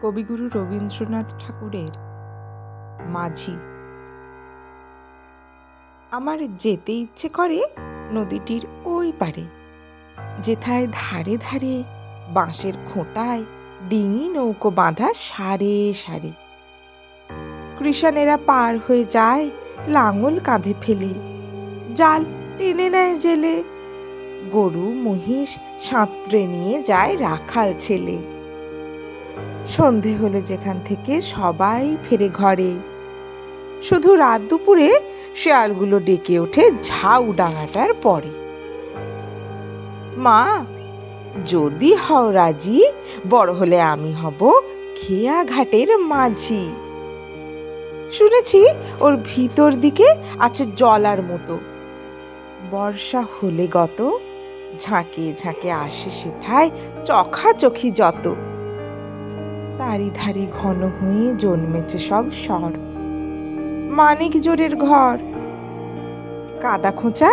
কবিগুরু রবীন্দ্রনাথ ঠাকুরের মাঝি। আমার যেতে ইচ্ছে করে নদীটির ওই পারে, যেথায় ধারে ধারে বাঁশের খোঁটায় ডিঙি নৌকো বাঁধা সারে সারে। কৃষানেরা পার হয়ে যায় লাঙল কাঁধে ফেলে, জাল টেনে নেয় জেলে। গরু মহিষ সাঁতরে নিয়ে যায় রাখাল ছেলে। সন্ধে হলে যেখান থেকে সবাই ফেরে ঘরে, শুধু রাত দুপুরে শেয়ালগুলো ডেকে ওঠে ঝাউ ডাঙাটার পরে। মা, যদি হও রাজি, বড় হলে আমি হব খেয়া ঘাটের মাঝি। শুনেছি ওর ভিতর দিকে আছে জলার মতো, বর্ষা হলে গত ঝাঁকে ঝাঁকে আসে সেথায় চখাচখি যত। তারি ধারে ঘন হয়ে জন্মেছে সব স্বর, মানিক জোরের ঘর। কাদা খোঁচা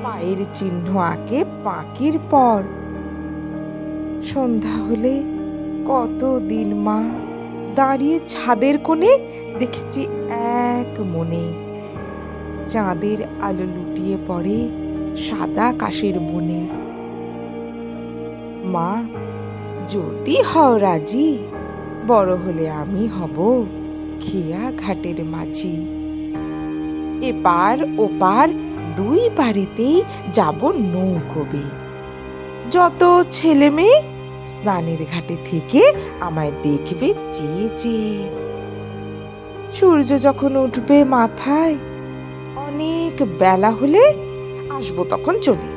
পায়ের চিহ্ন আঁকে পাঁকির পর। সন্ধ্যা হলে কতদিন মা দাঁড়িয়ে ছাদের কোণে দেখেছি এক মনে, চাঁদের আলো লুটিয়ে পড়ে সাদা কাশের বনে। মা, যদি হও রাজি, বড় হলে আমি হব খেয়া ঘাটের মাঝি। এপার ওপার দুই পাড়েতেই যাব নৌকো বেয়ে। যত ছেলে মেয়ে স্নানের ঘাটে থেকে আমায় দেখবে চেয়ে চেয়ে। সূর্য যখন উঠবে মাথায়, অনেক বেলা হলে আসবো তখন চলে।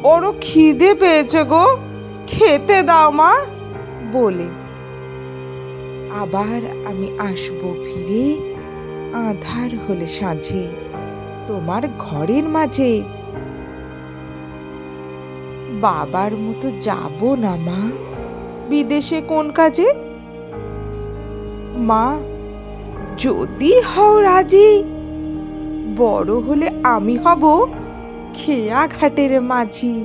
বড় খিদে পেয়েছে গো, খেতে দাও মা বলে। আবার আমি আসবো ফিরে আঁধার হলে সাঁঝে তোমার ঘরের মাঝে। বাবার মতো যাব না মা বিদেশে কোন কাজে। মা, যদি হও রাজি, বড় হলে আমি হব খেয়া ঘাটের মাঝি।